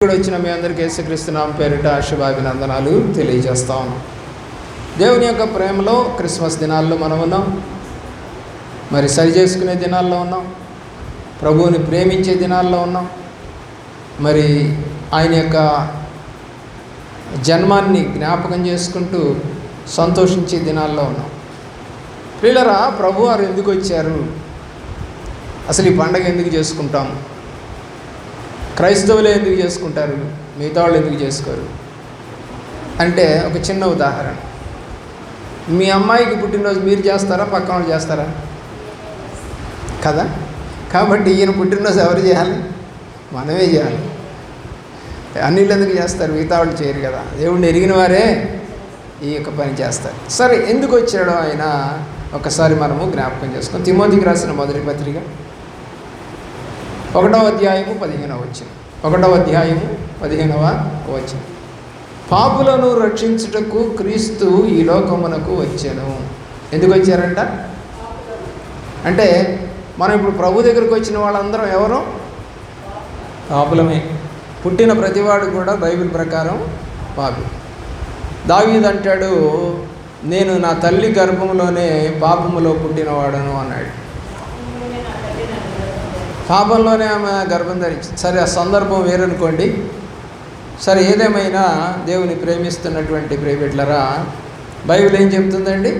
ఇక్కడ వచ్చిన మీ అందరికీ యేసుక్రీస్తు నామమున పేరిట శుభాభినందనాలు తెలియజేస్తా ఉన్నాం. దేవుని యొక్క ప్రేమలో క్రిస్మస్ దినాల్లో మనం ఉన్నాం. మరి సరి చేసుకునే దినాల్లో ఉన్నాం. ప్రభువుని ప్రేమించే దినాల్లో ఉన్నాం. మరి ఆయన యొక్క జన్మాన్ని జ్ఞాపకం చేసుకుంటూ సంతోషించే దినాల్లో ఉన్నాం. ప్రియులారా, ప్రభువారు ఎందుకు వచ్చారు? అసలు ఈ పండగ ఎందుకు చేసుకుంటాం? క్రైస్తవులే ఎందుకు చేసుకుంటారు, మిగతా వాళ్ళు ఎందుకు చేసుకోరు అంటే ఒక చిన్న ఉదాహరణ. మీ అమ్మాయికి పుట్టినరోజు మీరు చేస్తారా, పక్కన వాళ్ళు చేస్తారా? కదా. కాబట్టి ఈయన పుట్టినరోజు ఎవరు చేయాలి? మనమే చేయాలి. అన్నిళ్ళు ఎందుకు చేస్తారు? మిగతా వాళ్ళు చేయరు కదా. దేవుడిని ఎరిగిన వారే ఈ యొక్క పని చేస్తారు. సరే, ఎందుకు వచ్చాడో ఆయన ఒకసారి మనము జ్ఞాపకం చేసుకొని తిమోతికి రాసిన మొదటి పత్రిక 1వ అధ్యాయము 15వ వచనం. 1వ అధ్యాయము 15వ వచనం. పాపులను రక్షించుటకు క్రీస్తు ఈ లోకమునకు వచ్చెను. ఎందుకు వచ్చారంట అంటే మనం ఇప్పుడు ప్రభు దగ్గరికి వచ్చిన వాళ్ళందరం ఎవరు? పాపులమే. పుట్టిన ప్రతివాడు కూడా బైబిల్ ప్రకారం పాపి. దావీదు అంటాడు, నేను నా తల్లి గర్భంలోనే పాపములో పుట్టినవాడను అన్నాడు. పాపంలోనే ఆమె గర్భం ధరించింది. సరే, ఆ సందర్భం వేరనుకోండి. సరే, ఏదేమైనా దేవుని ప్రేమిస్తున్నటువంటి ప్రియబిడ్డలారా, బైబిల్ ఏం చెప్తుందండి?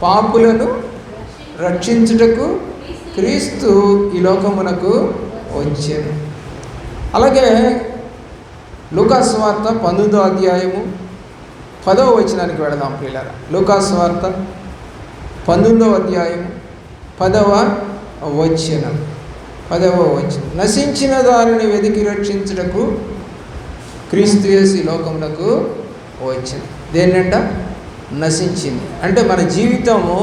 పాపులను రక్షించుటకు క్రీస్తు ఈ లోకమునకు వచ్చాను. అలాగే లూకాసు వార్త 19వ అధ్యాయము 10వ వచనానికి వెళదాం ప్రియులారా. లూకాసు వార్త 19వ అధ్యాయము 10వ వచనం. నశించిన దానిని వెతికి రక్షించుటకు క్రీస్తు యేసు ఈ లోకమునకు వచ్చింది. దేన్నంట? నశించింది అంటే మన జీవితము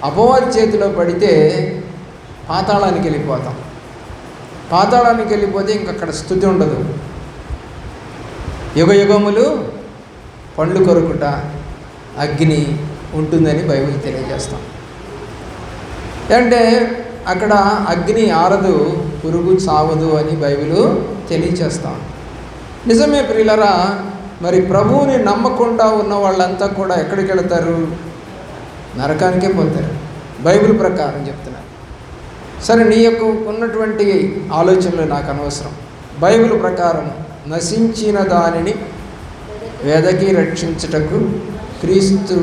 అపవాది చేతిలో పడితే పాతాళానికి వెళ్ళిపోతాం. పాతాళానికి వెళ్ళిపోతే ఇంకక్కడ స్థుతి ఉండదు. యుగయుగములు పండ్లు కొరుకుట అగ్ని ఉంటుందని బైబిల్ తెలియజేస్తాం. అంటే అక్కడ అగ్ని ఆరదు, పురుగు చావదు అని బైబిల్ తెలియచేస్తాం. నిజమే ప్రియులరా. మరి ప్రభువుని నమ్మకుండా ఉన్న వాళ్ళంతా కూడా ఎక్కడికి వెళతారు? నరకానికే పోతారు. బైబిల్ ప్రకారం చెప్తున్నారు. సరే, నీ యొక్క ఉన్నటువంటి ఆలోచనలు నాకు అనవసరం. బైబిల్ ప్రకారం నశించిన దానిని వెదకి రక్షించుటకు క్రీస్తు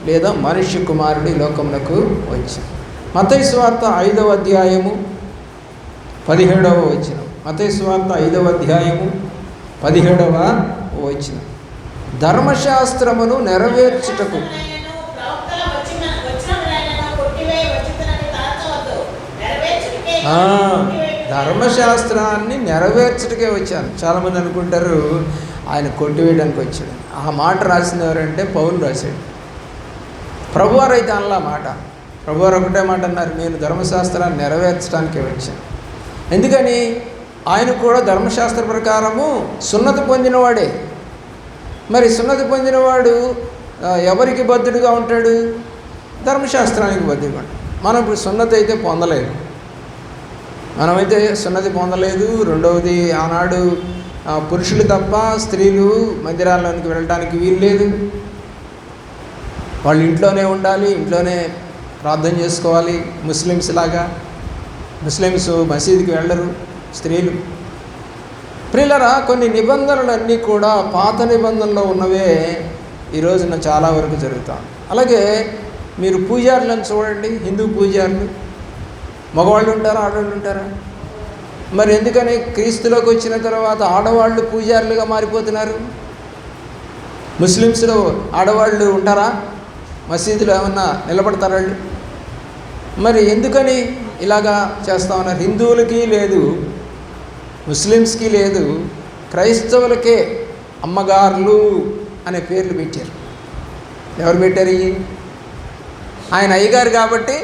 లేదా మనుష్య కుమారుడి లోకమునకు వచ్చింది. మత్తయి సువార్త 5వ అధ్యాయము 17వ వచనం. మత్తయి సువార్త 5వ అధ్యాయము 17వ వచనం. ధర్మశాస్త్రమును నెరవేర్చుటకు ధర్మశాస్త్రాన్ని నెరవేర్చుటకే వచ్చాను. చాలామంది అనుకుంటారు ఆయన కొట్టివేయడానికి వచ్చాడు. ఆ మాట రాసిన ఎవరంటే పౌలు రాశాడు. ప్రభువారు అయితే అనలా మాట. ప్రభువారు ఒకటే మాట అన్నారు, నేను ధర్మశాస్త్రాన్ని నెరవేర్చడానికే వచ్చాను. ఎందుకని? ఆయన కూడా ధర్మశాస్త్ర ప్రకారము సున్నతి పొందినవాడే. మరి సున్నతి పొందినవాడు ఎవరికి బద్ధుడుగా ఉంటాడు? ధర్మశాస్త్రానికి బద్ధుడుగా ఉంటాడు. మనం ఇప్పుడు సున్నతి అయితే పొందలేదు. మనమైతే సున్నతి పొందలేదు. రెండవది, ఆనాడు పురుషులు తప్ప స్త్రీలు మందిరాల్లోనికి వెళ్ళడానికి వీలు లేదు. వాళ్ళు ఇంట్లోనే ఉండాలి, ఇంట్లోనే ప్రార్థన చేసుకోవాలి. ముస్లిమ్స్ లాగా. ముస్లిమ్స్ మసీదుకి వెళ్ళరు స్త్రీలు. ప్రియులరా, కొన్ని నిబంధనలన్నీ కూడా పాత నిబంధనలో ఉన్నవే ఈ రోజున చాలా వరకు జరుగుతాం. అలాగే మీరు పూజారులను చూడండి. హిందూ పూజారులు మగవాళ్ళు ఉంటారా, ఆడవాళ్ళు ఉంటారా? మరి ఎందుకని క్రీస్తులోకి వచ్చిన తర్వాత ఆడవాళ్ళు పూజారులుగా మారిపోతున్నారు? ముస్లిమ్స్లో ఆడవాళ్ళు ఉంటారా? మసీదులో ఏమన్నా నిలబడతారు వాళ్ళు? మరి ఎందుకని ఇలాగా చేస్తా ఉన్నారు? హిందువులకి లేదు, ముస్లిమ్స్కి లేదు, క్రైస్తవులకే అమ్మగారులు అనే పేర్లు పెట్టారు. ఎవరు పెట్టారు? ఆయన అయ్యగారు కాబట్టి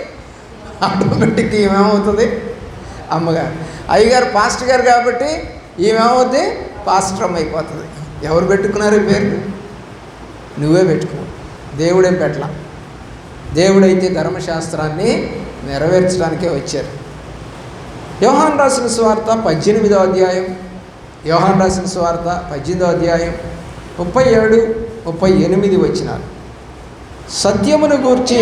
ఆటోమేటిక్ ఈమెమవుతుంది అమ్మగారు. అయ్యగారు పాస్టర్ గారు కాబట్టి ఈమెమవుద్ది పాస్టర్ అయిపోతుంది. ఎవరు పెట్టుకున్నారు ఈ పేర్లు? నువ్వే పెట్టుకున్నావు. దేవుడేం పెట్టలా. దేవుడైతే ధర్మశాస్త్రాన్ని నెరవేర్చడానికే వచ్చారు. యోహాను రాసిన సువార్త 18వ అధ్యాయం యోహాను రాసిన సువార్త 18వ అధ్యాయం 37, 38 వచనాలు. సత్యమును గూర్చి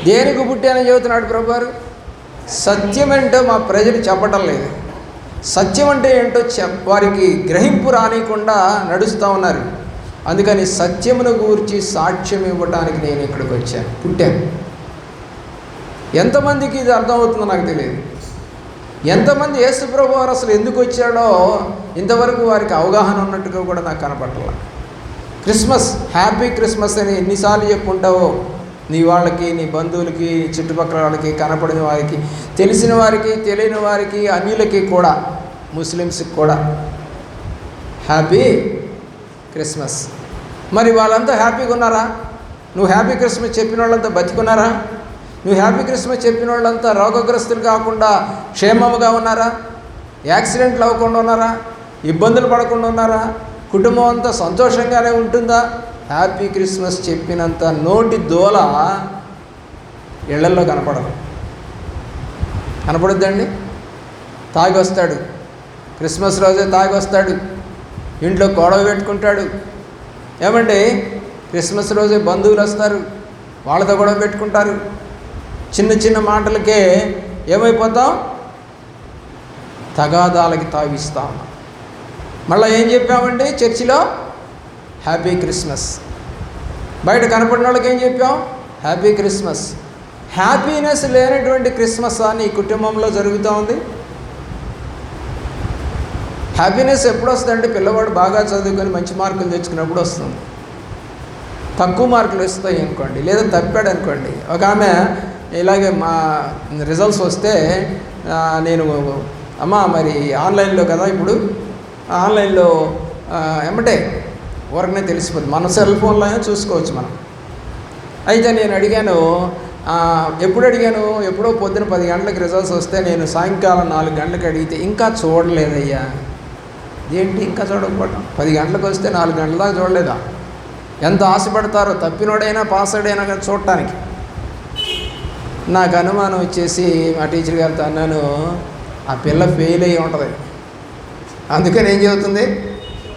దేనికి పుట్టానని చెబుతున్నాడు ప్రభువారు. సత్యం ఏంటో మా ప్రజలు చెప్పటం లేదు. సత్యం అంటే ఏంటో వారికి గ్రహింపు రానికుండా నడుస్తూ ఉన్నారు. అందుకని సత్యమును గూర్చి సాక్ష్యం ఇవ్వడానికి నేను ఇక్కడికి వచ్చాను, పుట్టాను. ఎంతమందికి ఇది అర్థమవుతుందో నాకు తెలియదు. ఎంతమంది యేసు ప్రభువారు అసలు ఎందుకు వచ్చాడో ఇంతవరకు వారికి అవగాహన ఉన్నట్టుగా కూడా నాకు కనపడలా. క్రిస్మస్, హ్యాపీ క్రిస్మస్ అని ఎన్నిసార్లు చెప్పుకుంటావో నీ వాళ్ళకి, నీ బంధువులకి, చుట్టుపక్కల వాళ్ళకి, కనపడిన వారికి, తెలిసిన వారికి, తెలియని వారికి, అన్యులకి కూడా, ముస్లిమ్స్కి కూడా హ్యాపీ క్రిస్మస్. మరి వాళ్ళంతా హ్యాపీగా ఉన్నారా? నువ్వు హ్యాపీ క్రిస్మస్ చెప్పిన వాళ్ళంతా బతికున్నారా? నువ్వు హ్యాపీ క్రిస్మస్ చెప్పిన వాళ్ళంతా రోగగ్రస్తులు కాకుండా క్షేమముగా ఉన్నారా? యాక్సిడెంట్లు అవ్వకుండా ఉన్నారా? ఇబ్బందులు పడకుండా ఉన్నారా? కుటుంబం అంతా సంతోషంగానే ఉంటుందా? హ్యాపీ క్రిస్మస్ చెప్పినంత నోటి దోల ఇళ్లల్లో కనపడదు. కనపడుద్దండి? తాగి వస్తాడు, క్రిస్మస్ రోజే తాగి వస్తాడు, ఇంట్లో గొడవ పెట్టుకుంటాడు. ఏమండి, క్రిస్మస్ రోజే బంధువులు వస్తారు, వాళ్ళతో గొడవ పెట్టుకుంటారు. చిన్న చిన్న మాటలకే ఏమైపోతాం? తగాదాలకి తావిస్తాం. మళ్ళీ ఏం చెప్పామండి చర్చిలో? Happy Christmas. బయట కనపడిన వాళ్ళకి ఏం చెప్పాం? Happy Christmas. హ్యాపీనెస్ లేనటువంటి క్రిస్మస్ అని ఈ కుటుంబంలో జరుగుతూ ఉంది. హ్యాపీనెస్ ఎప్పుడు వస్తుందంటే పిల్లవాడు బాగా చదువుకొని మంచి మార్కులు తెచ్చుకున్నప్పుడు వస్తుంది. తక్కువ మార్కులు వస్తాయి అనుకోండి, లేదా తప్పాడు అనుకోండి. ఒక ఆమె ఇలాగే మా రిజల్ట్స్ వస్తే నేను అమ్మా మరి ఆన్లైన్లో కదా ఇప్పుడు, ఆన్లైన్లో ఏమంటే ఊరకనే తెలిసిపోతుంది, మన సెల్ ఫోన్లో చూసుకోవచ్చు మనం. అయితే నేను అడిగాను, ఎప్పుడు అడిగాను, ఎప్పుడో పొద్దున 10 గంటలకు రిజల్ట్స్ వస్తే నేను సాయంకాలం 4 గంటలకు అడిగితే ఇంకా చూడలేదయ్యా. ఏంటి ఇంకా చూడకపోవడం? 10 గంటలకు వస్తే 4 గంటల దాకా చూడలేదా? ఎంత ఆశపడతారో తప్పినోడైనా పాసోడైనా కానీ చూడటానికి. నాకు అనుమానం వచ్చేసి మా టీచర్ గారితో అన్నాను, ఆ పిల్ల ఫెయిల్ అయ్యి ఉంటుంది, అందుకని ఏం చెబుతుంది,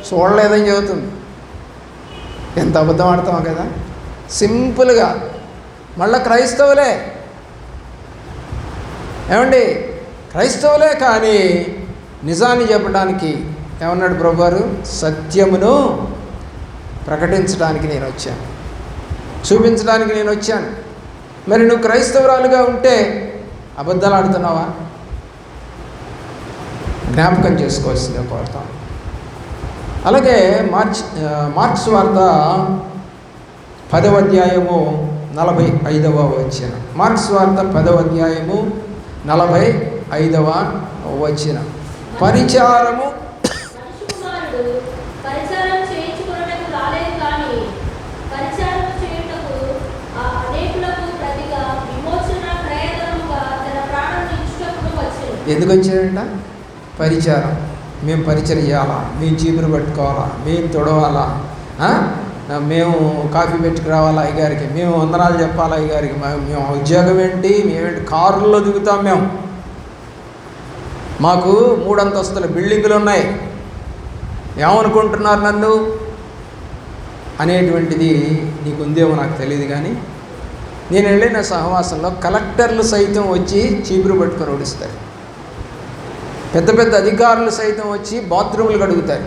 చూడలేదని చెబుతుంది. ఎంత అబద్ధం ఆడతాం కదా సింపుల్గా. మళ్ళీ క్రైస్తవులే, ఏమండి క్రైస్తవులే, కానీ నిజాన్ని చెప్పడానికి ఏమన్నాడు ప్రభువారు? సత్యమును ప్రకటించడానికి నేను వచ్చాను, చూపించడానికి నేను వచ్చాను. మరి నువ్వు క్రైస్తవురాలుగా ఉంటే అబద్ధాలు ఆడుతున్నావా? జ్ఞాపకం చేసుకోవాల్సిందే కోరుతాం. అలాగే మార్క్స్ వార్త 10వ అధ్యాయము 45వ వచనం. మార్క్స్ వార్త 10వ అధ్యాయము 45వ వచనం. పరిచారము ఎందుకు వచ్చాడంట? పరిచారం. మేము పరిచయం చేయాలా, మేము చీపురు పట్టుకోవాలా, మేము తొడవాలా, మేము కాఫీ పెట్టుకురావాలా అయ్యగారికి, మేము వందనాలు చెప్పాలా అయ్యగారికి, మేము ఉద్యోగం ఏంటి, మేమేంటి కారుల్లో దిగుతాం, మేము మాకు 3 అంతస్తుల బిల్డింగులు ఉన్నాయి, ఏమనుకుంటున్నారు నన్ను అనేటువంటిది నీకు ఉందేమో నాకు తెలియదు. కానీ నేను వెళ్ళిన సహవాసంలో కలెక్టర్లు సైతం వచ్చి చీపురు పట్టుకొని ఓడిస్తారు, పెద్ద పెద్ద అధికారులు సైతం వచ్చి బాత్రూములు కడుగుతారు,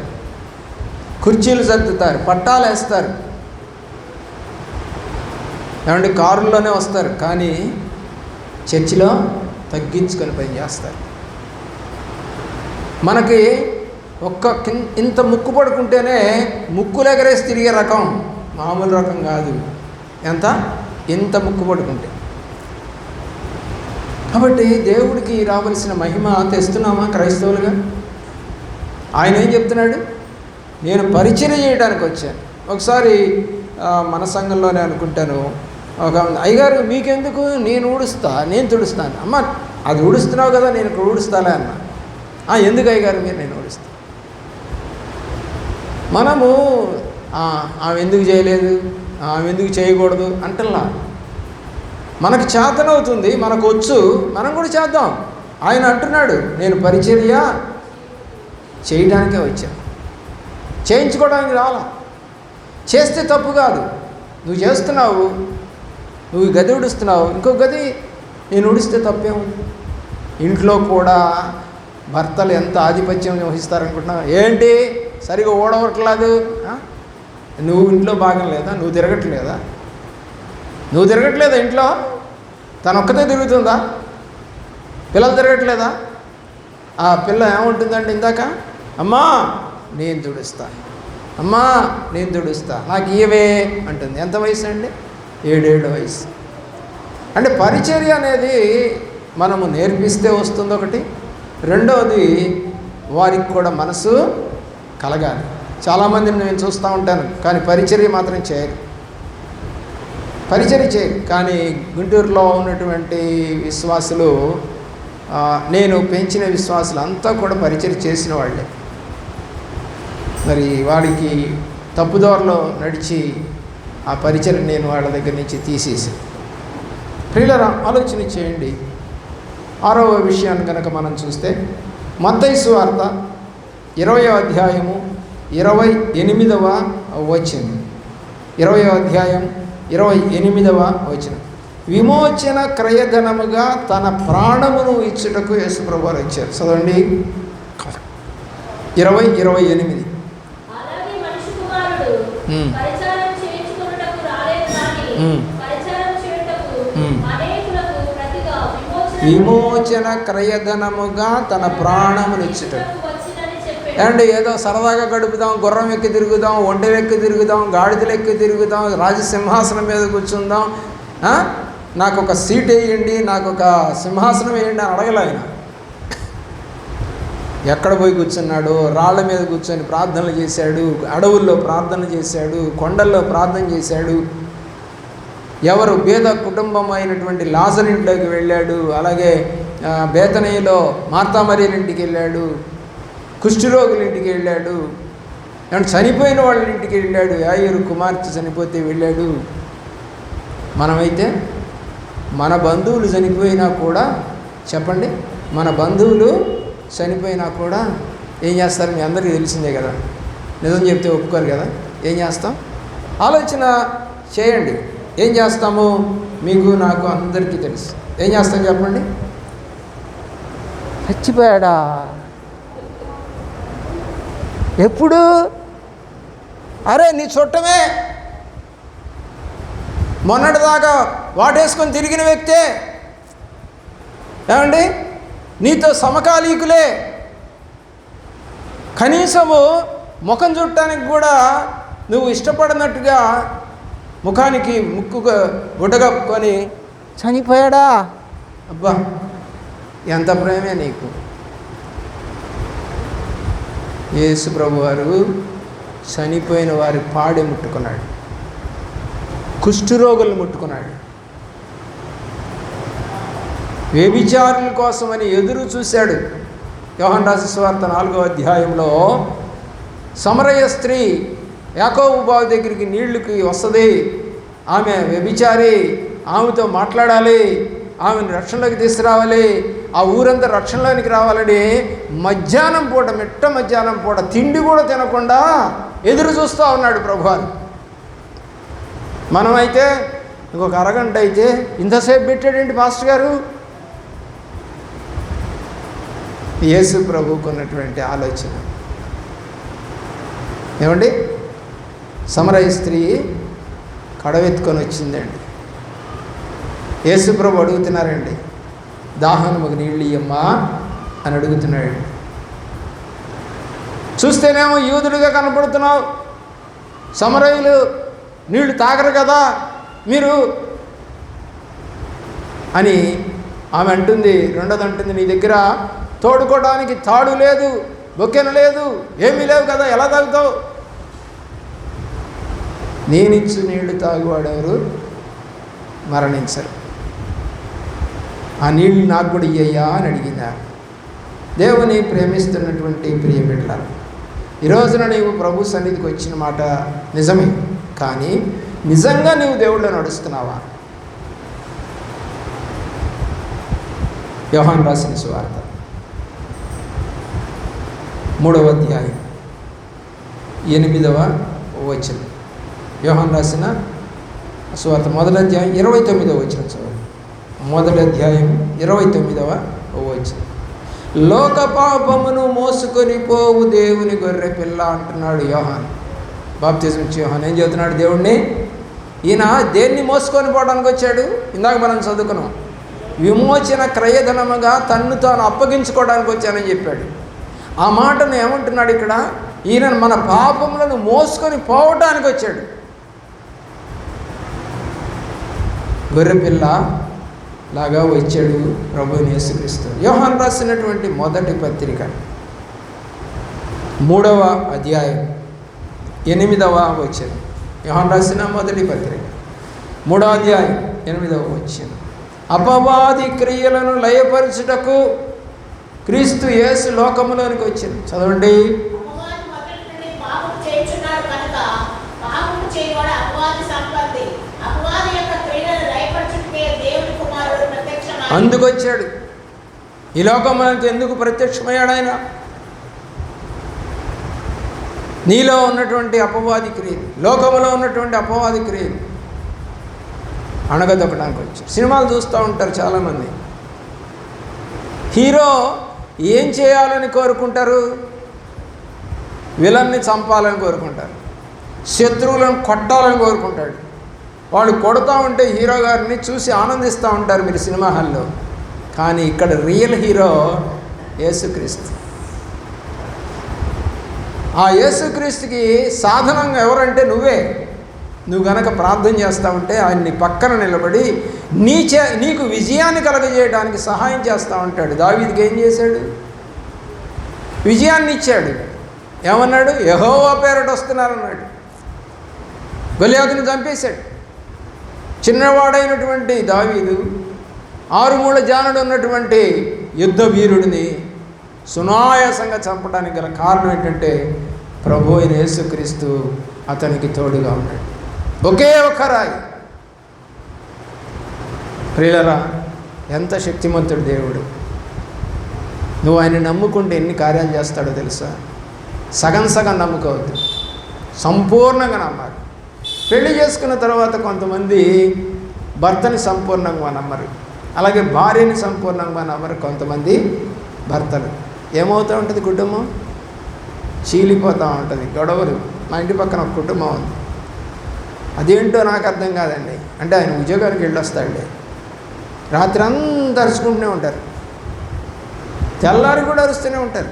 కుర్చీలు సర్దుతారు, పట్టాలు వేస్తారు. ఏమంటే కారుల్లోనే వస్తారు, కానీ చర్చిలో తగ్గించుకొని పని చేస్తారు. మనకి ఇంత ముక్కు పడుకుంటేనే ముక్కులు ఎగరేసి తిరిగే రకం, మామూలు రకం కాదు. ఇంత ముక్కు పడుకుంటే. కాబట్టి దేవుడికి రావాల్సిన మహిమ తెస్తున్నామా క్రైస్తవులుగా? ఆయన ఏం చెప్తున్నాడు? నేను పరిచర్య చేయడానికి వచ్చాను. ఒకసారి మన సంఘంలోనే అనుకుంటాను, ఒక అయ్యగారు మీకెందుకు, నేను ఊడుస్తా, నేను తుడుస్తాను. అమ్మ అది ఊడుస్తున్నావు కదా, నేను ఇక్కడ ఊడుస్తాలే అన్న. ఎందుకు అయ్యగారు మీరు, నేను ఊడుస్తాను. మనము ఆమె ఎందుకు చేయలేదు, ఆమె ఎందుకు చేయకూడదు అంటల్లా. మనకు చేతనవుతుంది, మనకు వచ్చు, మనం కూడా చేద్దాం. ఆయన అంటున్నాడు, నేను పరిచర్య చేయడానికే వచ్చాను, చేయించుకోవడానికి రాలా. చేస్తే తప్పు కాదు, నువ్వు చేస్తున్నావు, నువ్వు గది ఉడుస్తున్నావు, ఇంకో గది నేను ఉడిస్తే తప్పేముంది. ఇంట్లో కూడా భర్తలు ఎంత ఆధిపత్యం వహిస్తారనుకుంటున్నావు? ఏంటి సరిగా ఓడవట్లేదు, నువ్వు ఇంట్లో భాగం లేదా, నువ్వు తిరగట్లేదా ఇంట్లో? తను ఒక్కతే తిరుగుతుందా? పిల్లలు తిరగట్లేదా? ఆ పిల్ల ఏముంటుందండి ఇందాక, అమ్మా నేను తుడుస్తా, అమ్మా నేను తుడుస్తా, నాకు ఇవే అంటుంది. ఎంత వయసు అండి? 7 వయసు. అంటే పరిచర్య అనేది మనము నేర్పిస్తే వస్తుంది ఒకటి, రెండవది వారికి కూడా మనసు కలగాలి. చాలామందిని నేను చూస్తూ ఉంటాను, కానీ పరిచర్య మాత్రం చేయరు, కానీ గుంటూరులో ఉన్నటువంటి విశ్వాసులు, నేను పెంచిన విశ్వాసులు అంతా కూడా పరిచర్య చేసిన వాళ్ళే. మరి వాడికి తప్పుదారిలో నడిచి ఆ పరిచర్య నేను వాళ్ళ దగ్గర నుంచి తీసేసి. ప్రియులారా, ఆలోచన చేయండి. 6వ విషయాన్ని కనుక మనం చూస్తే మత్తయి సువార్త 20వ అధ్యాయము 28వ వచనం. 20వ అధ్యాయం 28వ వచనం. విమోచన క్రయధనముగా తన ప్రాణమును ఇచ్చుటకు యేసుప్రభువు వారు ఇచ్చారు. చదవండి 20:28. విమోచన క్రయధనముగా తన ప్రాణమునిచ్చుటకు. ఏమంటే ఏదో సరదాగా గడుపుదాం, గుర్రం ఎక్కి తిరుగుదాం, ఒంటెలు ఎక్కి తిరుగుదాం, గాడిదలు ఎక్కి తిరుగుదాం, రాజసింహాసనం మీద కూర్చుందాం, నాకు ఒక సీట్ వేయండి, నాకు ఒక సింహాసనం వేయండి అని అడగలే ఆయన. ఎక్కడ పోయి కూర్చున్నాడు? రాళ్ల మీద కూర్చొని ప్రార్థనలు చేశాడు, అడవుల్లో ప్రార్థన చేశాడు, కొండల్లో ప్రార్థన చేశాడు. ఎవరు పేద కుటుంబం అయినటువంటి లాజరు ఇంట్లోకి వెళ్ళాడు, అలాగే బేతనీలో మార్తామరియల ఇంటికి వెళ్ళాడు, కుష్ఠరోగుల ఇంటికి వెళ్ళాడు, అండ్ చనిపోయిన వాళ్ళ ఇంటికి వెళ్ళాడు, యాయిరు కుమార్తె చనిపోతే వెళ్ళాడు. మనమైతే మన బంధువులు చనిపోయినా కూడా, చెప్పండి, మన బంధువులు చనిపోయినా కూడా ఏం చేస్తారు? మీ అందరికీ తెలిసిందే కదా, నిజం చెప్తే ఒప్పుకోరు కదా. ఏం చేస్తాం? ఆలోచన చేయండి. ఏం చేస్తాము? మీకు నాకు అందరికీ తెలుసు. ఏం చేస్తాం చెప్పండి? చచ్చిపోయాడా? ఎప్పుడు? అరే నీ చుట్టమే, మొన్నటిదాకా వాటేసుకొని తిరిగిన వ్యక్తే, ఏమండి నీతో సమకాలీకులే, కనీసము ముఖం చుట్టానికి కూడా నువ్వు ఇష్టపడినట్టుగా ముఖానికి ముక్కుగా గుడ్డగప్పుకొని చనిపోయాడా? అబ్బా ఎంత ప్రేమే నీకు. యేసు ప్రభువారు చనిపోయిన వారి పాడి ముట్టుకున్నాడు, కుష్ఠరోగులు ముట్టుకున్నాడు, వ్యభిచారుల కోసమని ఎదురు చూశాడు. యోహాను రాసిన సువార్త 4వ అధ్యాయంలో సమరయ స్త్రీ యాకోబు బావి దగ్గరికి నీళ్లకి వస్తుంది, ఆమె వ్యభిచారి, ఆమెతో మాట్లాడాలి, ఆమెను రక్షణలోకి తీసుకురావాలి, ఆ ఊరంతా రక్షణలోనికి రావాలని మధ్యాహ్నం పూట, మిట్ట మధ్యాహ్నం పూట తిండి కూడా తినకుండా ఎదురు చూస్తూ ఉన్నాడు ప్రభువారు. మనమైతే ఇంకొక అరగంట అయితే ఇంతసేపు పెట్టాడేంటి పాస్టర్ గారు? యేసు ప్రభువుకు ఉన్నటువంటి ఆలోచన ఏమండి? సమరయ స్త్రీ కడవెత్తుకొని వచ్చిందండి. యేసు ప్రభు అడుగుతున్నారండి, దాహానికి నీళ్ళు ఇయ్యమ్మా అని అడుగుతున్నాడు. చూస్తేనేమో యూదుడిగా కనపడుతున్నావు, సమరయులు నీళ్లు తాగరు కదా మీరు అని ఆమె అంటుంది. రెండోది అంటుంది, నీ దగ్గర తోడుకోవడానికి తాడు లేదు, బొక్కెన లేదు, ఏమీ లేవు కదా, ఎలా తాగుతావు? నేనిచ్చు నీళ్లు తాగువాడెవరు మరణించరు, ఆ నీళ్ళు నాకు కూడా ఇయ్యయ్యా అని అడిగిందా. దేవుని ప్రేమిస్తున్నటువంటి ప్రియ బిడ్డలారా, ఈ రోజున నీవు ప్రభు సన్నిధికి వచ్చిన మాట నిజమే, కానీ నిజంగా నీవు దేవుళ్ళో నడుస్తున్నావా? యోహాను రాసిన సువార్త 3వ అధ్యాయం 8వ వచనం. యోహాను రాసిన సువార్త 1వ అధ్యాయం 29వ వచనం చదువు. 1వ అధ్యాయం 29వ వచనం. లోక పాపమును మోసుకొని పోవు దేవుని గొర్రె పిల్ల అంటున్నాడు యోహాను. బాప్తిజం ఇచ్చే యోహాను ఏం చెబుతున్నాడు దేవుణ్ణి? ఈయన దేన్ని మోసుకొని పోవడానికి వచ్చాడు? ఇందాక మనం చదువుకున్నాం, విమోచన క్రయధనముగా తన్ను తాను అప్పగించుకోవడానికి వచ్చానని చెప్పాడు. ఆ మాటను ఏమంటున్నాడు ఇక్కడ? ఈయన మన పాపములను మోసుకొని పోవటానికి వచ్చాడు. గొర్రెపిల్ల లాగా వచ్చాడు ప్రభువు యేసుక్రీస్తు. యోహాను రాసినటువంటి మొదటి పత్రిక 3వ అధ్యాయం 8వ వచనం. యోహాను రాసిన మొదటి పత్రిక 3వ అధ్యాయం 8వ వచనం. అపవాది క్రియలను లయపరచుటకు క్రీస్తు యేసు లోకములోనికి వచ్చింది. చదవండి. అందుకొచ్చాడు. ఈ లోకములకు ఎందుకు ప్రత్యక్షమయ్యాడు ఆయన? నీలో ఉన్నటువంటి అపవాది క్రియలు, లోకంలో ఉన్నటువంటి అపవాది క్రియలు అణగదొక్కడానికి వచ్చాడు. సినిమాలు చూస్తూ ఉంటారు చాలామంది. హీరో ఏం చేయాలని కోరుకుంటారు? విలన్ని చంపాలని కోరుకుంటారు, శత్రువులను కొట్టాలని కోరుకుంటాడు. వాళ్ళు కొడుతూ ఉంటే హీరో గారిని చూసి ఆనందిస్తూ ఉంటారు మీరు సినిమా హాల్లో. కానీ ఇక్కడ రియల్ హీరో యేసుక్రీస్తు. ఆ యేసుక్రీస్తుకి సాధనంగా ఎవరంటే నువ్వే. నువ్వు గనక ప్రార్థన చేస్తూ ఉంటే ఆయన నీ పక్కన నిలబడి నీకు విజయాన్ని కలగజేయడానికి సహాయం చేస్తూ ఉంటాడు. దావీదుకి ఏం చేశాడు? విజయాన్ని ఇచ్చాడు. ఏమన్నాడు? యెహోవా పేరట వస్తున్నారన్నాడు. గొలియాతుని చంపేశాడు. చిన్నవాడైనటువంటి దావీదు 6 మూళ్ళ జానుడు ఉన్నటువంటి యుద్ధ వీరుడిని సునాయాసంగా చంపడానికి గల కారణం ఏంటంటే ప్రభు అయిన యేసుక్రీస్తు అతనికి తోడుగా ఉన్నాడు. ఒకే ఒక రాయి. ప్రియులరా, ఎంత శక్తిమంతుడు దేవుడు! నువ్వు ఆయన నమ్ముకుంటే ఎన్ని కార్యాలు చేస్తాడో తెలుసా? సగం సగం నమ్ముకోవద్దు, సంపూర్ణంగా నమ్మాలి. పెళ్లి చేసుకున్న తర్వాత కొంతమంది భర్తని సంపూర్ణంగా నమ్మరు, అలాగే భార్యని సంపూర్ణంగా నమ్మరు. కొంతమంది భర్తలు ఏమవుతూ ఉంటుంది? కుటుంబం చీలిపోతూ ఉంటుంది, గొడవలు. మా ఇంటి పక్కన ఒక కుటుంబం ఉంది. అదేంటో నాకు అర్థం కాదండి. అంటే ఆయన ఉద్యోగానికి వెళ్ళొస్తాడండి, రాత్రి అంతా అరుచుకుంటూనే ఉంటారు, తెల్లారి కూడా అరుస్తూనే ఉంటారు.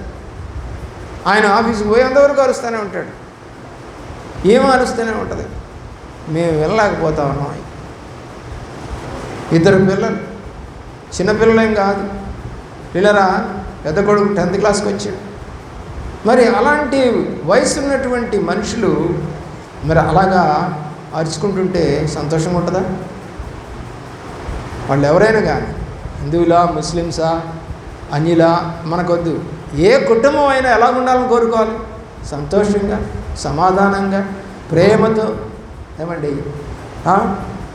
ఆయన ఆఫీస్కి పోయేంతవరకు అరుస్తూనే ఉంటాడు, ఏమో అరుస్తూనే ఉంటుంది. మేము వెళ్ళలేకపోతా ఉన్నాం. 2 పిల్లలు, చిన్నపిల్లలేం కాదు. పిల్లరా, పెద్ద కొడుకు 10th క్లాస్కి వచ్చాడు. మరి అలాంటి వయసు ఉన్నటువంటి మనుషులు మరి అలాగా అరుచుకుంటుంటే సంతోషంగా ఉంటుందా? వాళ్ళు ఎవరైనా కానీ, హిందువులా, ముస్లిమ్సా, అన్యులా మనకొద్దు. ఏ కుటుంబం అయినా ఎలా ఉండాలని కోరుకోవాలి? సంతోషంగా, సమాధానంగా, ప్రేమతో. ఏమండి,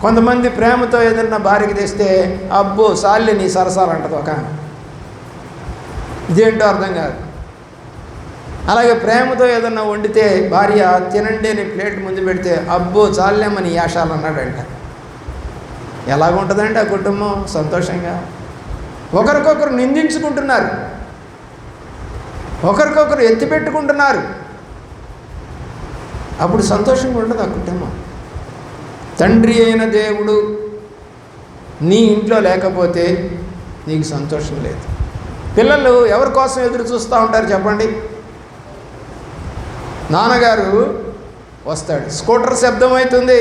కొంతమంది ప్రేమతో ఏదన్నా భార్యకి తెస్తే అబ్బో సాల్లి నీ సరసాలంటది ఒక. ఇదేంటో అర్థం కాదు. అలాగే ప్రేమతో ఏదన్నా వండితే భార్య తినండి అని ప్లేట్ ముందు పెడితే అబ్బో చాలేమని యాషాలు అన్నాడంట. ఎలాగుంటుందండి ఆ కుటుంబం? సంతోషంగా. ఒకరికొకరు నిందించుకుంటున్నారు, ఒకరికొకరు ఎత్తిపెట్టుకుంటున్నారు. అప్పుడు సంతోషంగా ఉండదు ఆ కుటుంబం. తండ్రి అయిన దేవుడు నీ ఇంట్లో లేకపోతే నీకు సంతోషం లేదు. పిల్లలు ఎవరి కోసం ఎదురు చూస్తూ ఉంటారు చెప్పండి? నాన్నగారు వస్తాడు, స్కూటర్ శబ్దం అవుతుంది,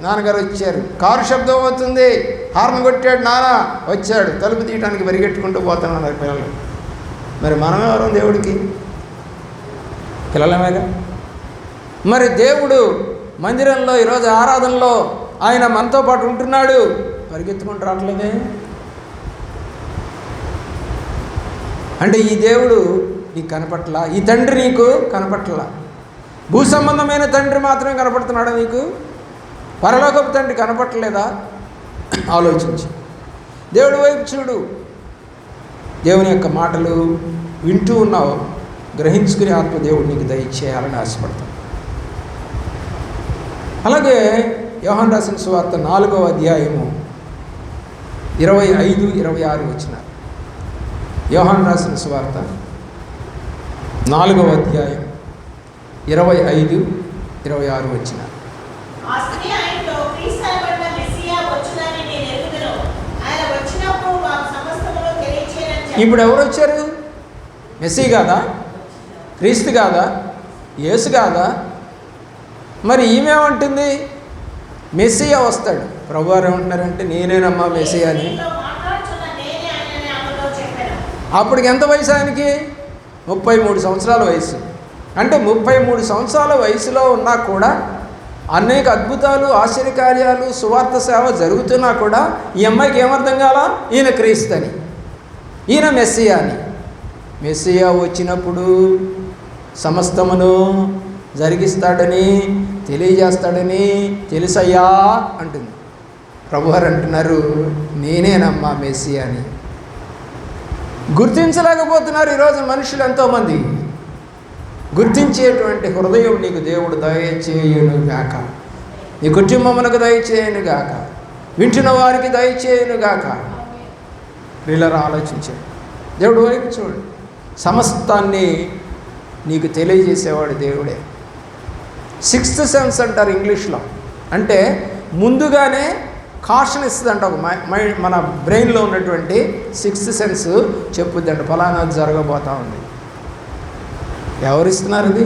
నాన్నగారు వచ్చారు. కారు శబ్దం అవుతుంది, హార్న్ కొట్టాడు, నాన్న వచ్చాడు, తలుపు తీయడానికి పరిగెట్టుకుంటూ పోతున్నారు పిల్లలు. మరి మనమెవరం దేవుడికి? పిల్లలమేగా. మరి దేవుడు మందిరంలో ఈరోజు ఆరాధనలో ఆయన మనతో పాటు ఉంటున్నాడు, పరిగెత్తుకుంటూ రావట్లేదే? అంటే ఈ దేవుడు నీకు కనపట్లా, ఈ తండ్రి నీకు కనపట్లా. భూ సంబంధమైన తండ్రి మాత్రమే కనపడుతున్నాడా నీకు? పరలోకపు తండ్రి కనపట్టలేదా? ఆలోచించి దేవుడి వైపు చూడు. దేవుని యొక్క మాటలు వింటూ ఉన్నావు, గ్రహించుకునే ఆత్మ దేవుడు నీకు దయచేయాలని ఆశపడతాం. అలాగే యోహాను రాసిన సువార్త 4వ అధ్యాయము 25, 26 వచనాలు. యోహాను రాసిన సువార్త 4వ అధ్యాయం 25, 26 వచనాలు. ఇప్పుడు ఎవరు వచ్చారు? మెస్సీ కాదా? క్రీస్తు కాదా? యేసు కాదా? మరి ఈమెమంటుంది? మెస్సియా వస్తాడు. ప్రభువారు ఏమంటున్నారంటే నేనేనమ్మా మెస్సియా అని. అప్పటికి ఎంత వయసు ఆయనకి? 33 సంవత్సరాల వయసు. అంటే 33 సంవత్సరాల వయసులో ఉన్నా కూడా అనేక అద్భుతాలు, ఆశ్చర్యకార్యాలు, సువార్త సేవ జరుగుతున్నా కూడా ఈ అమ్మాయికి ఏమర్థం కాలా? ఈయన క్రీస్తు అని, ఈయన మెస్సియా అని. మెస్సియా వచ్చినప్పుడు సమస్తమును జరిగిస్తాడని, తెలియజేస్తాడని తెలుసయ్యా అంటుంది. ప్రభువారు అంటున్నారు నేనేనమ్మా మెస్సియా అని. గుర్తించలేకపోతున్నారు ఈరోజు మనుషులు ఎంతోమంది. గుర్తించేటువంటి హృదయం నీకు దేవుడు దయచేయునుగాక, నీ కుటుంబమునకు దయచేయునుగాక, వింటున్న వారికి దయచేయునుగాక. వీళ్ళరా ఆలోచించాడు. దేవుడు వైపు చూడు. సమస్తాన్ని నీకు తెలియజేసేవాడు దేవుడే. 6th సెన్స్ అంటారు ఇంగ్లీష్లో. అంటే ముందుగానే కాషన్ ఇస్తుందంట. ఒక మన బ్రెయిన్లో ఉన్నటువంటి 6th సెన్స్ చెప్పుద్దంట ఫలానా జరగబోతూ ఉంది. ఎవరిస్తున్నారు ఇది?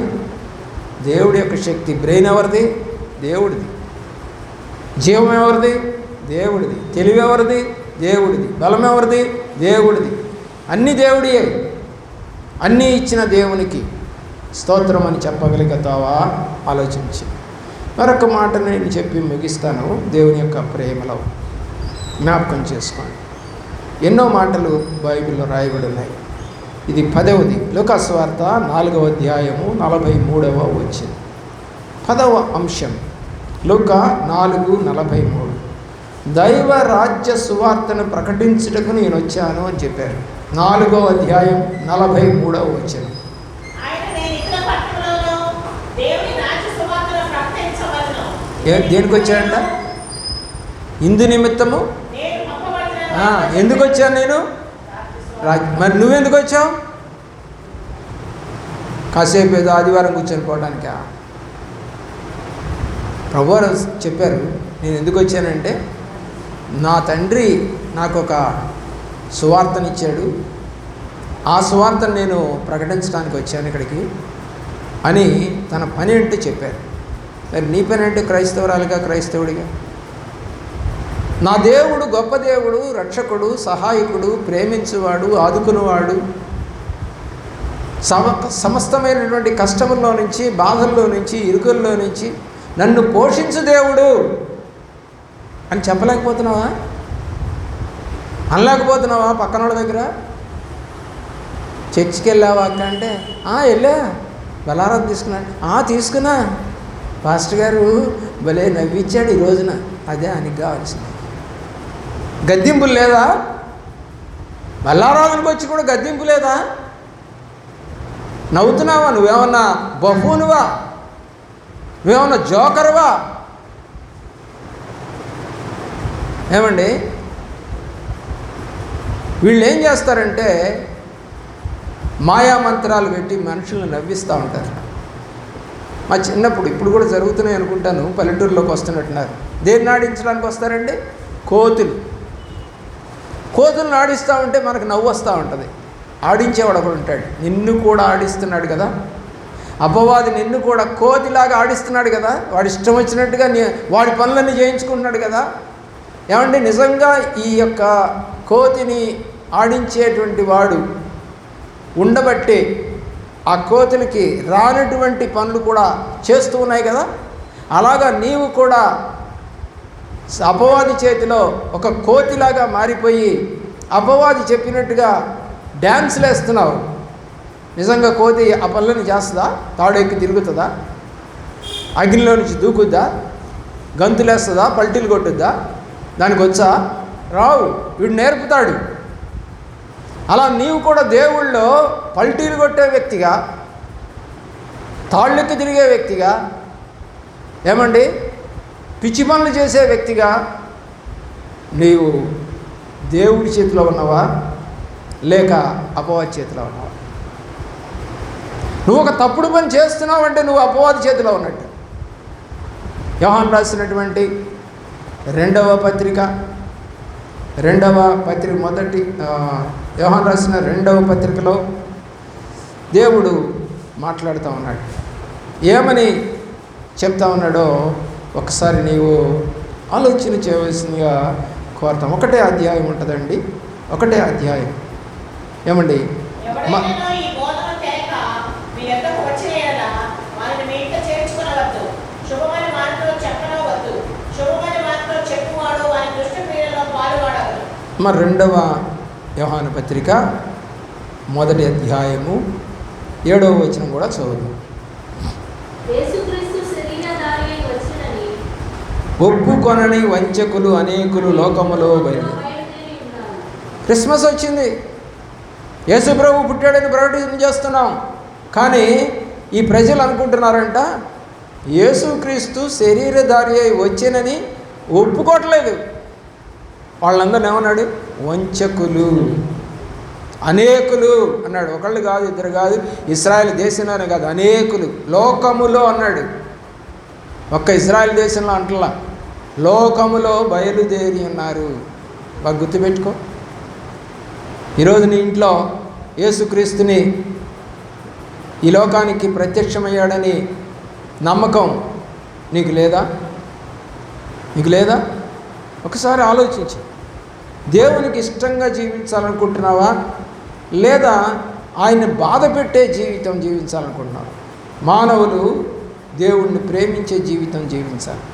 దేవుడి యొక్క శక్తి. బ్రెయిన్ ఎవరిది? దేవుడిది. జీవం ఎవరిది? దేవుడిది. తెలివి ఎవరిది? దేవుడిది. బలం ఎవరిది? దేవుడిది. అన్నీ దేవుడియే. అన్నీ ఇచ్చిన దేవునికి స్తోత్రం అని చెప్పగలుగుతావా? ఆలోచించి మరొక మాట నేను చెప్పి ముగిస్తాను. దేవుని యొక్క ప్రేమలో జ్ఞాపకం చేసుకోండి. ఎన్నో మాటలు బైబిల్లో రాయబడి ఉన్నాయి. ఇది 10వది. లూకా సువార్త 4వ అధ్యాయము 43వ వచనం. 10వ అంశం లూకా 4:43. దైవ రాజ్య సువార్తను ప్రకటించుటకు నేను వచ్చాను అని చెప్పారు. 4వ అధ్యాయం 43వ వచనం. దేనికి వచ్చాడంట? ఇందు నిమిత్తము. ఎందుకు వచ్చాను నేను? మరి నువ్వెందుకు వచ్చావు? కాసేపు ఏదో ఆదివారం కూర్చొని పోవడానికా? ప్రభువారు చెప్పారు నేను ఎందుకు వచ్చానంటే నా తండ్రి నాకు ఒక సువార్తనిచ్చాడు, ఆ సువార్తను నేను ప్రకటించడానికి వచ్చాను ఇక్కడికి అని తన పని అంటే చెప్పారు. మరి నీ పని అంటే క్రైస్తవురాలుగా, క్రైస్తవుడిగా నా దేవుడు గొప్ప దేవుడు, రక్షకుడు, సహాయకుడు, ప్రేమించువాడు, ఆదుకునేవాడు, సమస్తమైనటువంటి కష్టముల్లో నుంచి, బాధల్లో నుంచి, ఇరుకుల్లో నుంచి నన్ను పోషించు దేవుడు అని చెప్పలేకపోతున్నావా? అనలేకపోతున్నావా? పక్కన వాళ్ళ దగ్గర చర్చికి వెళ్ళావా అక్క అంటే వెళ్ళా, బలారాధన తీసుకున్నా, తీసుకున్నా, పాస్టర్ గారు భలే నవ్విచ్చాడు ఈ రోజున, అదే ఆయనకి కావాల్సింది. గద్దింపులు లేదా? బలారాధనకు వచ్చి కూడా గద్దింపు లేదా? నవ్వుతున్నావా? నువ్వేమన్నా బహునువా? నువ్వేమన్నా జోకరువా? ఏమండి, వీళ్ళు ఏం చేస్తారంటే మాయామంత్రాలు పెట్టి మనుషులను నవ్విస్తూ ఉంటారు. మా చిన్నప్పుడు, ఇప్పుడు కూడా జరుగుతున్నాయి అనుకుంటాను, పల్లెటూరులోకి వస్తున్నట్టున్నారు. దేన్ని ఆడించడానికి వస్తారండి? కోతులను ఆడిస్తూ ఉంటే మనకు నవ్వు వస్తూ ఉంటుంది. ఆడించేవాడు ఒకడు ఉంటాడు, నిన్ను కూడా ఆడిస్తున్నాడు కదా, అపవాది నిన్ను కూడా కోతిలాగా ఆడిస్తున్నాడు కదా, వాడు ఇష్టం వచ్చినట్టుగా వాడి పనులన్నీ చేయించుకుంటున్నాడు కదా. ఏమంటే నిజంగా ఈ యొక్క కోతిని ఆడించేటువంటి వాడు ఉండబట్టి ఆ కోతులకి రానటువంటి పనులు కూడా చేస్తూ ఉన్నాయి కదా. అలాగా నీవు కూడా అపవాది చేతిలో ఒక కోతిలాగా మారిపోయి అపవాది చెప్పినట్టుగా డ్యాన్సులు వేస్తున్నావు. నిజంగా కోతి ఆ పనులను చేస్తుందా? తాడెక్కి తిరుగుతుందా? అగ్నిలో నుంచి దూకుద్దా? గంతులేస్తుందా, పల్టీలు కొట్టుద్దా? దానికి వచ్చా? రావు. వీడు నేర్పుతాడు. అలా నీవు కూడా దేవుళ్ళో పల్టీలు కొట్టే వ్యక్తిగా, తాళ్ళెక్కి తిరిగే వ్యక్తిగా, ఏమండి పిచ్చి పనులు చేసే వ్యక్తిగా నీవు దేవుడి చేతిలో ఉన్నావా లేక అపవాది చేతిలో ఉన్నావా? నువ్వు ఒక తప్పుడు పని చేస్తున్నావు అంటే నువ్వు అపవాది చేతిలో ఉన్నట్టు. యోహాను రాసినటువంటి రెండవ పత్రిక యోహాను రాసిన రెండవ పత్రికలో దేవుడు మాట్లాడుతూ ఉన్నాడు. ఏమని చెప్తా ఉన్నాడో ఒకసారి నీవు ఆలోచన చేయవలసిందిగా కోరుతాం. ఒకటే అధ్యాయం ఉంటుందండి, ఒకటే అధ్యాయం. ఏమండి మరి రెండవ యోహాను పత్రిక 1వ అధ్యాయము 7వ వచనం కూడా చదువు. ఒప్పుకొనని వంచకులు అనేకులు లోకములో బయలుదేరి. క్రిస్మస్ వచ్చింది, యేసు ప్రభు పుట్టాడని ప్రకటన చేస్తున్నాం. కానీ ఈ ప్రజలు అనుకుంటున్నారంట యేసుక్రీస్తు శరీరధారి అయి వచ్చేనని ఒప్పుకోవట్లేదు. వాళ్ళందరిని ఏమన్నాడు? వంచకులు, అనేకులు అన్నాడు. ఒకళ్ళు కాదు, ఇద్దరు కాదు, ఇశ్రాయేల్ దేశంలోనే కాదు, అనేకులు లోకములో అన్నాడు. ఒక్క ఇశ్రాయేల్ దేశంలో అంటలా, లోకములో బయలుదేరి ఉన్నారు. బాగా గుర్తుపెట్టుకో. ఈరోజు నీ ఇంట్లో యేసుక్రీస్తుని ఈ లోకానికి ప్రత్యక్షమయ్యాడని నమ్మకం నీకు లేదా? ఒకసారి ఆలోచించు. దేవునికి ఇష్టంగా జీవించాలనుకుంటున్నావా లేదా ఆయన్ని బాధ పెట్టే జీవితం జీవించాలనుకుంటున్నావా? మానవులు దేవుణ్ణి ప్రేమించే జీవితం జీవించాలి.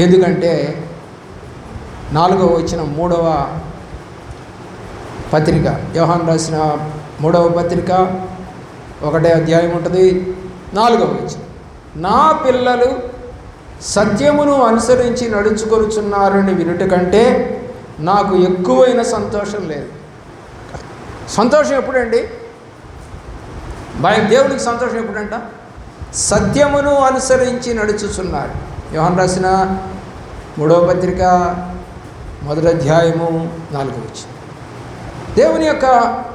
ఎందుకంటే 4వ వచనం 3వ పత్రిక, యోహాను రాసిన 3వ పత్రిక 1వ అధ్యాయం ఉంటుంది, 4వ వచనం. నా పిల్లలు సత్యమును అనుసరించి నడుచుకొనుచున్నారని వినుట కంటే నాకు ఎక్కువైన సంతోషం లేదు. సంతోషం ఎప్పుడండి? దేవునికి సంతోషం ఎప్పుడంట? సత్యమును అనుసరించి నడుచుచున్నారు. యోహాను రాసిన 3వ పత్రిక 1వ అధ్యాయము 4వ వచనం. దేవుని యొక్క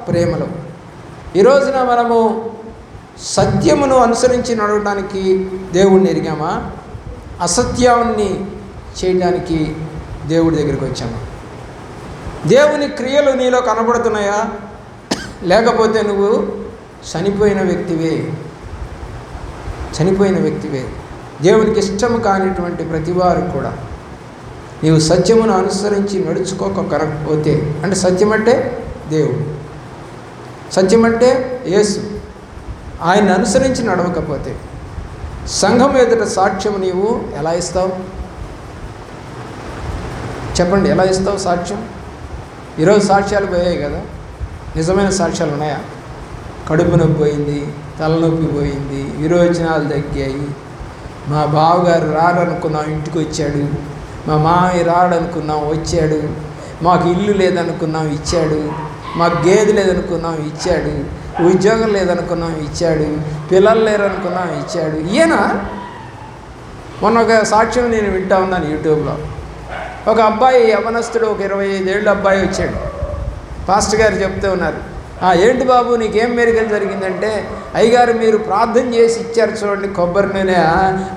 ప్రేమలో ఈ రోజున మనము సత్యమును అనుసరించి నడవడానికి దేవుణ్ణి ఎరిగామా? అసత్యాన్ని చేయడానికి దేవుడి దగ్గరికి వచ్చామా? దేవుని క్రియలు నీలో కనబడుతున్నాయా లేకపోతే నువ్వు చనిపోయిన వ్యక్తివే? దేవునికి ఇష్టము కానిటువంటి ప్రతివారు కూడా నీవు సత్యమును అనుసరించి నడుచుకోకపోతే, అంటే సత్యం అంటే దేవుడు, సత్యం అంటే యేసు, ఆయన్ని అనుసరించి నడవకపోతే సంఘం ఎదుట సాక్ష్యం నీవు ఎలా ఇస్తావు? చెప్పండి, ఎలా ఇస్తావు సాక్ష్యం? ఈరోజు సాక్ష్యాలు పోయాయి కదా, నిజమైన సాక్ష్యాలు ఉన్నాయా? కడుపు నొప్పి పోయింది, తలనొప్పి పోయింది, విరోచనాలు తగ్గాయి, మా బావగారు రాడనుకున్నాం ఇంటికి వచ్చాడు, మా మామయ్య రాడనుకున్నాం వచ్చాడు, మాకు ఇల్లు లేదనుకున్నాం ఇచ్చాడు, మాకు గేదె లేదనుకున్నాం ఇచ్చాడు, ఉద్యోగం లేదనుకున్నాం ఇచ్చాడు, పిల్లలు లేరనుకున్నాం ఇచ్చాడు. ఈయన మొన్న ఒక సాక్ష్యం నేను వింటా ఉన్నాను యూట్యూబ్లో. ఒక అబ్బాయి, యవనస్తుడు, ఒక 25 ఏళ్ళ అబ్బాయి వచ్చాడు. పాస్టర్ గారు చెప్తూ ఉన్నారు, ఏంటి బాబు నీకేం మెరుగలు జరిగిందంటే, అయ్యగారు మీరు ప్రార్థన చేసి ఇచ్చారు చూడండి కొబ్బరి నూనె,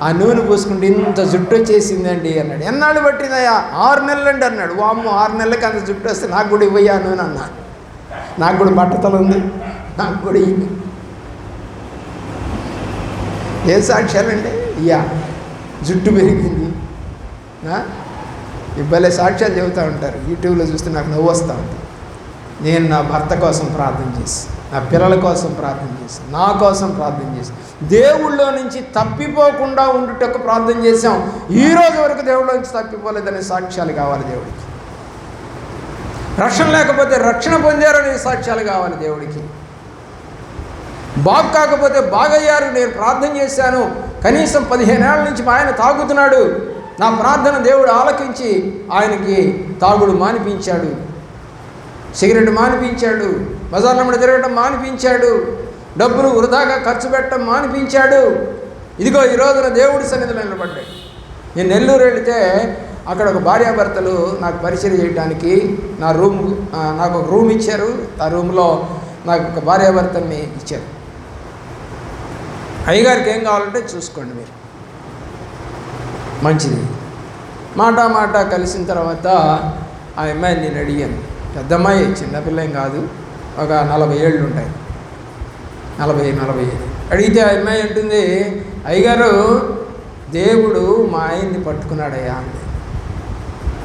ఆ నూనె పూసుకుంటే ఇంత జుట్టు వచ్చేసిందండి అన్నాడు. ఎన్నాళ్ళు పట్టిందయ్యా? 6 నెలలండి అన్నాడు. వామ్మో, 6 నెలలకి అంత జుట్టు వస్తే నాకు కూడా ఇవ్వయ్యా నూనె అన్నా. నాకు కూడా బట్టతలు ఉంది, నాకు కూడా ఏం సాక్ష్యాలండి? జుట్టు పెరిగింది, ఇవ్వలే సాక్ష్యాలు చెబుతూ ఉంటారు. యూట్యూబ్లో చూస్తే నాకు నవ్వు వస్తూ ఉంటుంది. నేను నా భర్త కోసం ప్రార్థన చేసి, నా పిల్లల కోసం ప్రార్థన చేసి, నా కోసం ప్రార్థన చేసి, దేవుళ్ళో నుంచి తప్పిపోకుండా ఉండుటకు ప్రార్థన చేశాం. ఈరోజు వరకు దేవుళ్ళ నుంచి తప్పిపోలేదనే సాక్ష్యాలు కావాలి దేవుడికి. రక్షణ లేకపోతే రక్షణ పొందారనే సాక్ష్యాలు కావాలి దేవుడికి. బాగు కాకపోతే బాగయ్యారు, నేను ప్రార్థన చేశాను, కనీసం 15 ఏళ్ల నుంచి మా ఆయన తాగుతున్నాడు. నా ప్రార్థన దేవుడు ఆలకించి ఆయనకి తాగుడు మానిపించాడు, సిగరెట్ మానిపించాడు, బజార్లో తిరగడం మానిపించాడు, డబ్బులు వృధాగా ఖర్చు పెట్టడం మానిపించాడు. ఇదిగో ఈ రోజున దేవుడి సన్నిధిలో నిలబడ్డాడు. నేను నెల్లూరు వెళితే అక్కడ ఒక భార్యాభర్తలు నాకు పరిచయం చేయడానికి నాకు ఒక రూమ్ ఇచ్చారు. ఆ రూమ్లో నాకు ఒక భార్యాభర్తల్ని ఇచ్చారు. అయ్యగారికి ఏం కావాలంటే చూసుకోండి మీరు, మంచిది. మాట కలిసిన తర్వాత ఆ అమ్మాయిని నేను అడిగాను. పెద్ద అమ్మాయి, చిన్నపిల్ల ఏం కాదు, ఒక 40 ఏళ్ళు ఉంటాయి, 40-45. అడిగితే ఆ అమ్మాయి అంటుంది, అయ్యగారు దేవుడు మా ఆయన్ని పట్టుకున్నాడయ్యా అంది.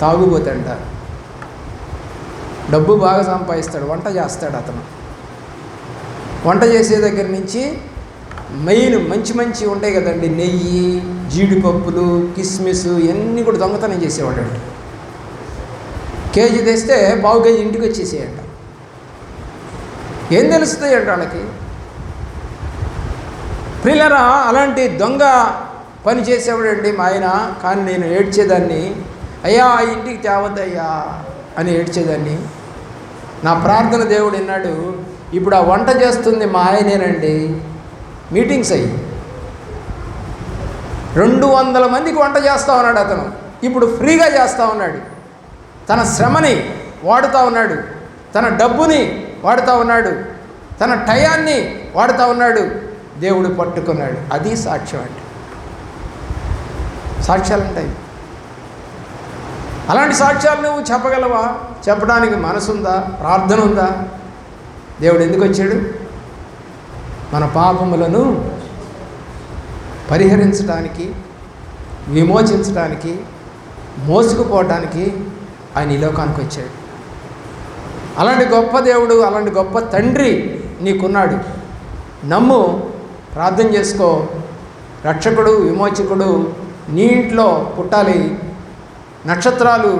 తాగుబోతంట, డబ్బు బాగా సంపాదిస్తాడు, వంట చేస్తాడు అతను. వంట చేసే దగ్గర నుంచి మెయిన్ మంచి ఉంటాయి కదండి, నెయ్యి, జీడిపప్పులు, కిస్మిస్ ఇవన్నీ కూడా దొంగతనం చేసేవాడంట. కేజీ తెస్తే పావు కేజీ ఇంటికి వచ్చేసేయంట. ఏం తెలుస్తాయి అంట వాళ్ళకి. ప్రియులారా, అలాంటి దొంగ పని చేసేవాడండి మా ఆయన. కానీ నేను ఏడ్చేదాన్ని, అయ్యా ఇంటికి తేవద్దయ్యా అని ఏడ్చేదాన్ని. నా ప్రార్థన దేవుడు విన్నాడు. ఇప్పుడు ఆ వంట చేస్తుంది మా ఆయనేనండి. మీటింగ్స్ అయ్యి 200 మందికి వంట చేస్తూ ఉన్నాడు అతను. ఇప్పుడు ఫ్రీగా చేస్తూ ఉన్నాడు. తన శ్రమని వాడుతూ ఉన్నాడు, తన డబ్బుని వాడుతూ ఉన్నాడు, తన టయాన్ని వాడుతూ ఉన్నాడు. దేవుడు పట్టుకున్నాడు. అది సాక్ష్యం అంటే. సాక్ష్యాలు ఉంటాయి. అలాంటి సాక్ష్యాలు నువ్వు చెప్పగలవా? చెప్పడానికి మనసుందా? ప్రార్థన ఉందా? దేవుడు ఎందుకు వచ్చాడు? మన పాపములను పరిహరించడానికి, విమోచించడానికి, మోసుకుపోవటానికి ఆయన ఈ లోకానికి వచ్చాడు. అలాంటి గొప్ప దేవుడు, అలాంటి గొప్ప తండ్రి నీకున్నాడు. నమ్ము, ప్రార్థన చేసుకో. రక్షకుడు, విమోచకుడు నీ ఇంట్లో పుట్టాలి. నక్షత్రాలు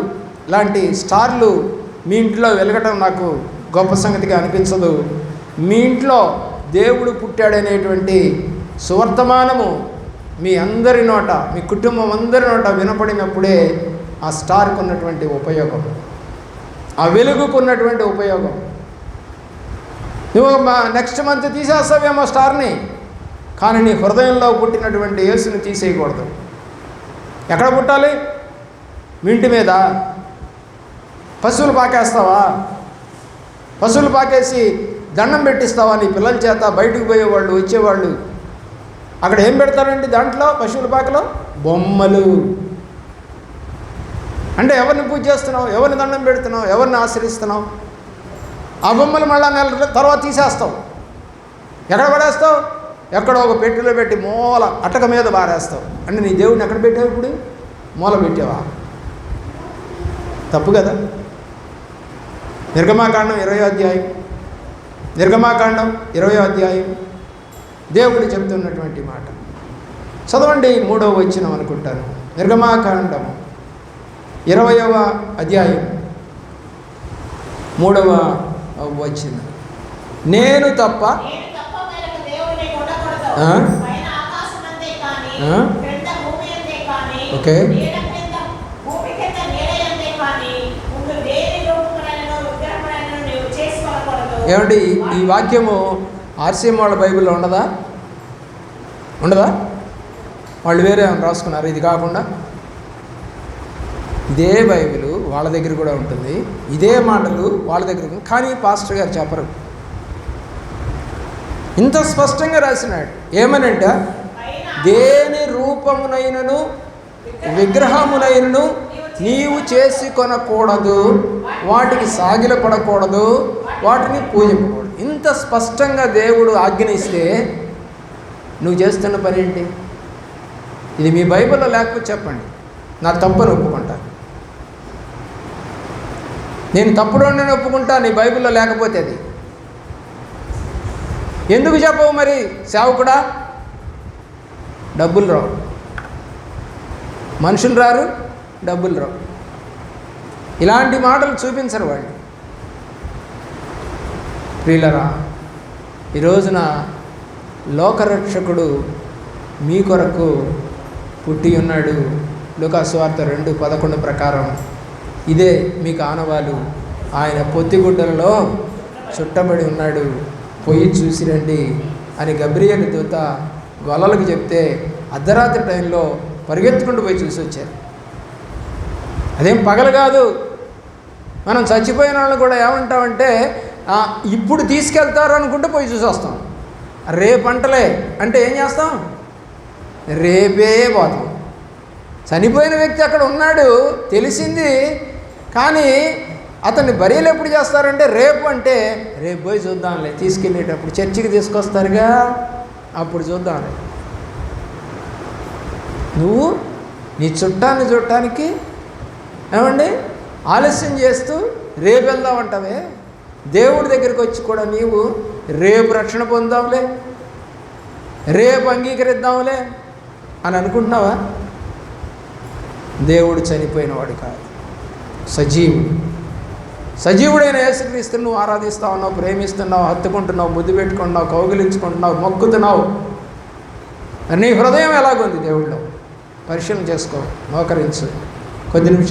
లాంటి స్టార్లు మీ ఇంట్లో వెలగటం నాకు గొప్ప సంగతిగా అనిపించదు. మీ ఇంట్లో దేవుడు పుట్టాడనేటువంటి సువర్తమానము మీ అందరి నోట, మీ కుటుంబం అందరి నోట వినపడినప్పుడే ఆ స్టార్కు ఉన్నటువంటి ఉపయోగం, ఆ వెలుగుకున్నటువంటి ఉపయోగం. నువ్వు నెక్స్ట్ మంత్ తీసేస్తావేమో స్టార్ని, కానీ నీ హృదయంలో పుట్టినటువంటి యేసుని తీసేయకూడదు. ఎక్కడ పుట్టాలి? మీ ఇంటి మీద. పశువులు పాకేస్తావా? పశువులు పాకేసి దండం పెట్టిస్తావా నీ పిల్లల చేత? బయటకు పోయేవాళ్ళు, వచ్చేవాళ్ళు అక్కడ ఏం పెడతారండి దాంట్లో? పశువుల పాకలో బొమ్మలు. అంటే ఎవరిని పూజ చేస్తున్నావు? ఎవరిని దండం పెడుతున్నావు? ఎవరిని ఆశ్రయిస్తున్నావు? ఆ బొమ్మలు మళ్ళా నెల తర్వాత తీసేస్తావు. ఎక్కడ పడేస్తావు? ఎక్కడో ఒక పెట్టెలో పెట్టి మూల అటక మీద బారేస్తావు. అంటే నీ దేవుడిని ఎక్కడ పెట్టావు? ఇప్పుడు మూల పెట్టావా? తప్పు కదా. నిర్గమాకాండం 20వ అధ్యాయం, నిర్గమాకాండం 20వ అధ్యాయం దేవుడు చెబుతున్నటువంటి మాట చదవండి. 3వ వచనం అనుకుంటాను. నిర్గమాకాండం 20వ అధ్యాయం 3వ వచనం. నేను తప్ప ఓకే, ఏమండి ఈ వాక్యము ఆర్సీఎం వాళ్ళ బైబిల్లో ఉండదా? వాళ్ళు వేరే రాసుకున్నారు. ఇది కాకుండా ఇదే బైబిల్ వాళ్ళ దగ్గర కూడా ఉంటుంది, ఇదే మాటలు వాళ్ళ దగ్గర ఉంటుంది. కానీ పాస్టర్ గారు చెప్పరు. ఇంత స్పష్టంగా రాసినాడు. ఏమనంటే, దేని రూపమునైనను విగ్రహమునైనను నీవు చేసి కొనకూడదు, వాటికి సాగిలపడకూడదు, వాటిని పూజించకూడదు. ఇంత స్పష్టంగా దేవుడు ఆజ్ఞ ఇస్తే నువ్వు చేస్తున్న పని ఏంటి? ఇది మీ బైబిల్లో లేకపోతే చెప్పండి, నా తప్పుని ఒప్పుకుంటాను. నేను తప్పుడు నేను ఒప్పుకుంటా, నీ బైబిల్లో లేకపోతే. అది ఎందుకు చెప్పవు మరి? సేవకుడా, డబ్బులు రావు, మనుషులు రారు, డబ్బులు రావు. ఇలాంటి మాటలు చూపించరు వాళ్ళు. ప్రియులరా, ఈ రోజున లోకరక్షకుడు మీ కొరకు పుట్టి ఉన్నాడు. లూకాసు వార్త 2:11 ప్రకారం ఇదే మీకు ఆనవాలు. ఆయన పొత్తిగుడ్డలలో చుట్టబడి ఉన్నాడు, పోయి చూసి రండి అని గబ్రియేలు దూత గొల్లలకు చెప్తే అర్ధరాత్రి టైంలో పరిగెత్తుకుంటూ పోయి చూసి వచ్చారు. అదేం పగలు కాదు. మనం చచ్చిపోయిన వాళ్ళు కూడా ఏమంటామంటే ఇప్పుడు తీసుకెళ్తారు అనుకుంటే పోయి చూసి వస్తాం. రేపంటలే అంటే ఏం చేస్తాం? రేపే పోతాం. చనిపోయిన వ్యక్తి అక్కడ ఉన్నాడు తెలిసింది, కానీ అతన్ని బరీలు ఎప్పుడు చేస్తారంటే రేపు. అంటే రేపు పోయి చూద్దాంలే, తీసుకెళ్ళేటప్పుడు చర్చికి తీసుకొస్తారుగా, అప్పుడు చూద్దాంలే. నువ్వు నీ చుట్టాన్ని చూడటానికి ఏమండి ఆలస్యం చేస్తూ రేపు వెళ్దామంటావే. దేవుడి దగ్గరికి వచ్చి కూడా నీవు రేపు రక్షణ పొందాంలే, రేపు అంగీకరిద్దాంలే అని అనుకుంటున్నావా? దేవుడు చనిపోయినవాడు కాదు, సజీవుడు. సజీవుడైన యేసుక్రీస్తుని నువ్వు ఆరాధిస్తా ఉన్నావు, ప్రేమిస్తున్నావు, హత్తుకుంటున్నావు, ముద్దు పెట్టుకుంటున్నావు, కౌగిలించుకుంటున్నావు, మొక్కుతున్నావు. నీ హృదయం ఎలాగుంది దేవుళ్ళు? పరిశీలన చేసుకో, మోకరించు కొద్ది నిమిషాలు.